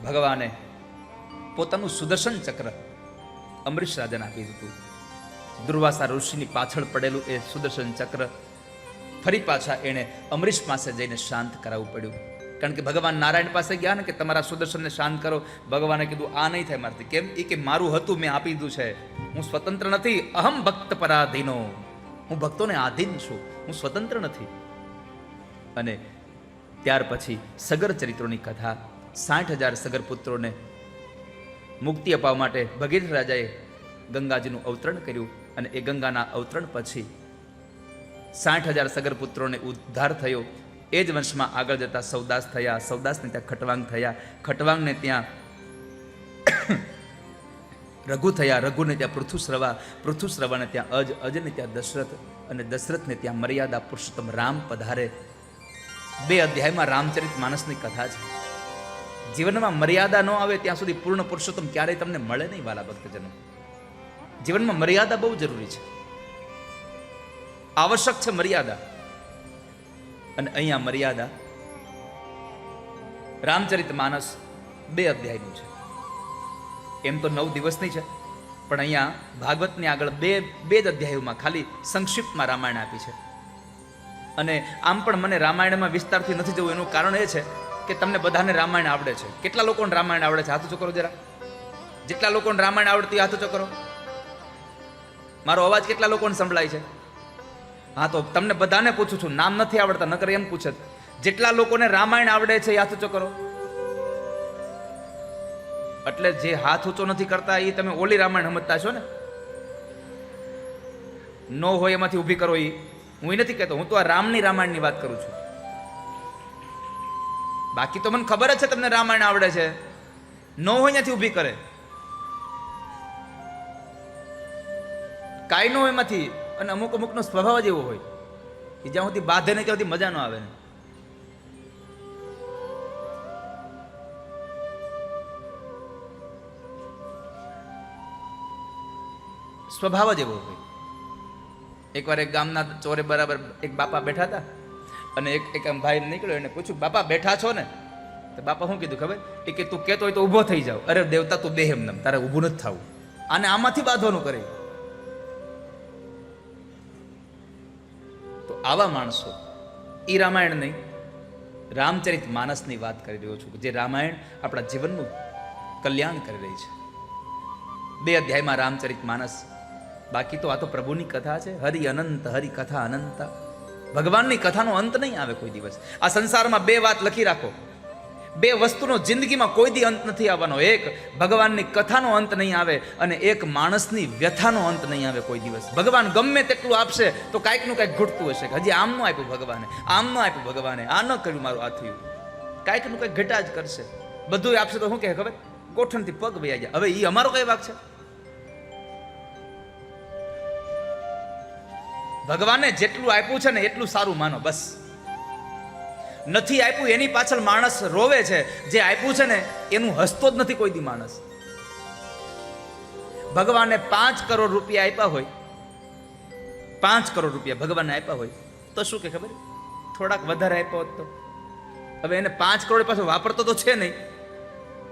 ભગવાને પોતાનું સુદર્શન ચક્ર અમરીશ રાજાને આપી દીધું. દુર્વાસા ઋષિની પાછળ પડેલું એ સુદર્શન ચક્ર ફરી પાછા એણે અમરીશ પાસે જઈને શાંત કરાવવું પડ્યું. કારણ કે ભગવાન નારાયણ પાસે ગયા ને કે તમારા સુદર્શનને શાંત કરો. ભગવાને કીધું આ નહીં થાય મારાથી. કેમ? એ કે મારું હતું મેં આપી દીધું છે. હું સ્વતંત્ર નથી. અહમ ભક્ત પરાધીનો. હું ભક્તોને આધીન છું, હું સ્વતંત્ર નથી. અને ત્યાર પછી સગર ચરિત્રોની કથા, 60,000 સગર પુત્રોને મુક્તિ અપાવવા માટે ભગીરથ રાજાએ ગંગાજીનું અવતરણ કર્યું. અને એ ગંગાના અવતરણ પછી 60,000 સગર પુત્રોને ઉદ્ધાર થયો. એ જ વંશમાં આગળ જતા સૌદાસ થયા. સૌદાસને ત્યાં ખટવાંગ થયા. ખટવાંગને ત્યાં રઘુ થયા. રઘુને ત્યાં પૃથુશ્રવા. પૃથુશ્રવાને ત્યાં અજ. અજને ત્યાં દશરથ. અને દશરથને ત્યાં મર્યાદા પુરુષોત્તમ રામ પધારે. 2 અધ્યાયમાં રામચરિત માનસની કથા છે. જીવનમાં મર્યાદા ન આવે ત્યાં સુધી પૂર્ણ પુરુષોત્તમ ક્યારેય તમને મળે નહીં વાલા ભક્તજનો. જીવનમાં મર્યાદા બહુ જરૂરી છે, આવશ્યક છે મર્યાદા. અને અહીંયા મર્યાદા રામચરિત માનસ 2 અધ્યાયનું છે. એમ તો 9 દિવસની છે, પણ અહીંયા ભાગવતની આગળ બે જ અધ્યાયોમાં ખાલી સંક્ષિપ્તમાં રામાયણ આપી છે. અને આમ પણ મને રામાયણમાં વિસ્તારથી નથી જવું એનું કારણ એ છે કે તમને બધાને રામાયણ આવડે છે. કેટલા લોકોને રામાયણ આવડે છે? હાથ ઊંચો કરો જરા. જેટલા લોકોને રામાયણ આવડતી હાથ ઊંચો કરો. મારો અવાજ કેટલા લોકોને સંભળાય છે? હા, તો તમને બધાને પૂછું છું, નામ નથી આવડતા નકર એમ પૂછે. જેટલા લોકોને રામાયણ આવડે છે એ હાથ ઊંચો કરો. એટલે જે હાથ ઊંચો નથી કરતા એ તમે ઓલી રામાયણ સમજતા છો ને. નો હોય એમાંથી ઊભી કરો. એ હું એ નથી કહેતો, હું તો આ રામની રામાયણની વાત કરું છું. બાકી તો મને ખબર જ છે તમને રામાયણ આવડે છે. નો હોય ત્યાંથી ઊભી કરે. કાંઈ ન હોય એમાંથી. અને અમુકનો સ્વભાવ જ એવો હોય કે જ્યાં સુધી બાંધે નહીં ત્યાં સુધી મજા ન આવે. સ્વભાવ જ એવો હોય. એકવાર એક ગામના ચોરે બરાબર એક બાપા બેઠા હતા. અને એક ભાઈ નીકળ્યો, એને પૂછ્યું, બાપા બેઠા છો ને? તો બાપા શું કીધું ખબર? એ કે તું કહેતો હોય તો ઊભો થઈ જાવ. અરે દેવતા તું બેહ એમ, તારે ઊભું નથી થવું. આને આમાંથી બાંધવાનું કરે. તો આવા માણસો, એ રામાયણ નહીં, રામચરિત માનસની વાત કરી રહ્યો છું, જે રામાયણ આપણા જીવનનું કલ્યાણ કરી રહી છે. 2 અધ્યાયમાં રામચરિત માનસ. બાકી તો આ તો પ્રભુની કથા છે. હરિ અનંત, હરિ કથા અનંત. ભગવાનની કથાનો અંત નહીં આવે કોઈ દિવસ. આ સંસારમાં 2 વાત લખી રાખો. 2 વસ્તુનો જિંદગીમાં કોઈ દી અંત નથી આવવાનો. એક ભગવાનની કથાનો અંત નહીં આવે, અને એક માણસની વ્યથાનો અંત નહીં આવે કોઈ દિવસ. ભગવાન ગમે તેટલું આપશે તો કાંઈકનું કાંઈક ઘટતું હશે. હજી આમ ન આપ્યું ભગવાને, આમ ન આપ્યું ભગવાને, આ ન કર્યું, મારું આ થયું. કાંઈકનું કંઈક ઘટા જ કરશે. બધું આપશે તો શું કહે ખબર? ગોઠણથી પગ વયા જાય. હવે એ અમારો કઈ વાક છે? ભગવાને જેટલું આપ્યું છે ને એટલું સારું માનો બસ. નથી આપ્યું એની પાછળ માણસ રોવે છે. જે આપ્યું છે ને એનું હસતો જ નથી કોઈ દી માણસ. ભગવાને 5 કરોડ રૂપિયા આપ્યા હોય, 5 કરોડ રૂપિયા ભગવાનને આપ્યા હોય તો શું કે ખબર? થોડાક વધારે આપ્યા હોત તો. હવે એને 5 કરોડ પાછો વાપરતો તો છે નહીં,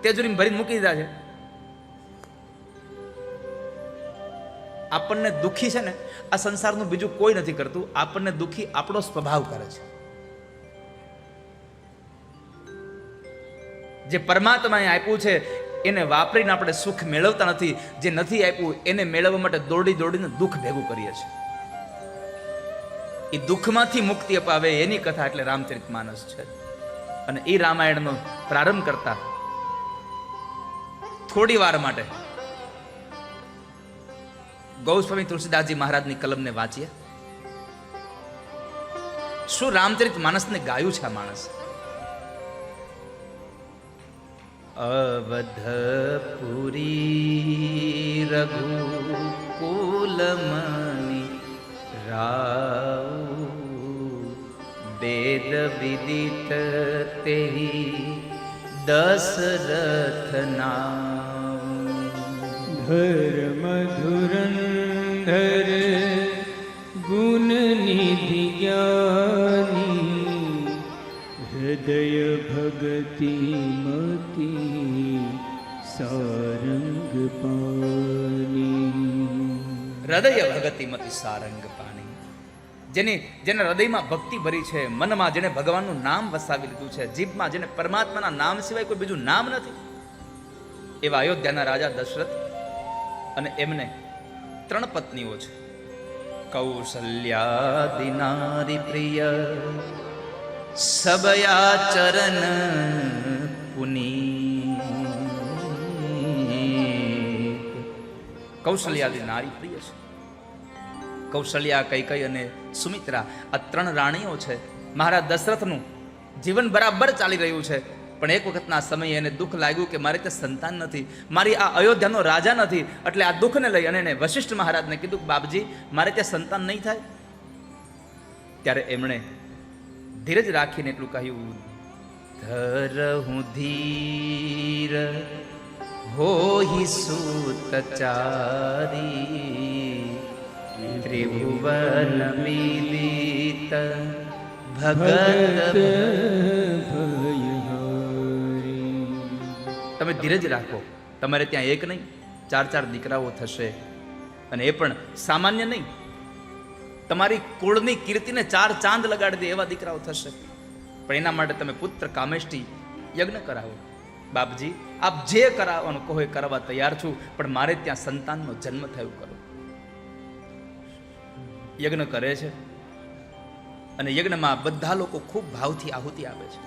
તેજુરીમાં ભરીને મૂકી દીધા છે. આપણને દુઃખી છે ને આ સંસારનું બીજું કોઈ નથી કરતું. આપણને દુઃખી આપણો સ્વભાવ કરે છે. જે પરમાત્માએ આપ્યું છે એને વાપરીને આપણે સુખ મેળવતા નથી. જે નથી આપ્યું એને મેળવવા માટે દોડીને દુઃખ ભેગું કરીએ છીએ. એ દુઃખમાંથી મુક્તિ અપાવે એની કથા એટલે રામચરિત માનસ છે. અને એ રામાયણનો પ્રારંભ કરતા થોડી વાર માટે ગૌસ્વામી તુલસીદાસજી મહારાજની કલમને વાંચીએ. શું રામચરિત માનસને ગાયું છે આ માણસ? અવધપુરી રઘુકુલમની રાવ વેદ વિદિત તેહી દશરથ નામ ધર્મ ધુરંધર ગુણ નિધિ જ્ઞાની હૃદય ભગતિ મતી હૃદય ભગતિ મતિ સારંગ પાણી. જેના હૃદયમાં ભક્તિ ભરી છે, મનમાં જેને ભગવાનનું નામ વસાવી લીધું છે, જીભમાં જેને પરમાત્માના નામ સિવાય કોઈ બીજું નામ નથી, એવા અયોધ્યાના રાજા દશરથ અને એમને 3 પત્નીઓ છે. કૌશલ્યાદિ નારી પ્રિય સબયા ચરણ પુની. કૌશલ્યાદિ નારી પ્રિય છે. કૌશલ્યા, કૈકેયી અને સુમિત્રા, આ 3 રાણીઓ છે. મહારાજ દશરથનું જીવન બરાબર ચાલી રહ્યું છે, પણ એક વખતના સમયે એને દુઃખ લાગ્યું કે મારે ત્યાં સંતાન નથી, મારી આ અયોધ્યાનો રાજા નથી. એટલે આ દુઃખને લઈ અને એને વશિષ્ઠ મહારાજને કીધું કે બાપજી મારે ત્યાં સંતાન નહીં થાય. ત્યારે એમણે ધીરજ રાખીને એટલું કહ્યું, ધરહું ધીર હોહિ સૂતચારી ત્રિભુવન મિલિત ભગત. તમે ધીરજ રાખો, તમારે ત્યાં એક નહીં 4 દીકરાઓ થશે, અને એ પણ સામાન્ય નહીં, તમારી કુળની કીર્તિને 4 ચાંદ લગાડી દે એવા દીકરાઓ થશે. પણ એના માટે તમે પુત્ર કામેષ્ટી યજ્ઞ કરાવો. બાપજી આપ જે કરાવવાનું કહો એ કરવા તૈયાર છું, પણ મારે ત્યાં સંતાનનો જન્મ થયો કરો. યજ્ઞ કરે છે, અને યજ્ઞમાં બધા લોકો ખૂબ ભાવથી આહુતિ આપે છે.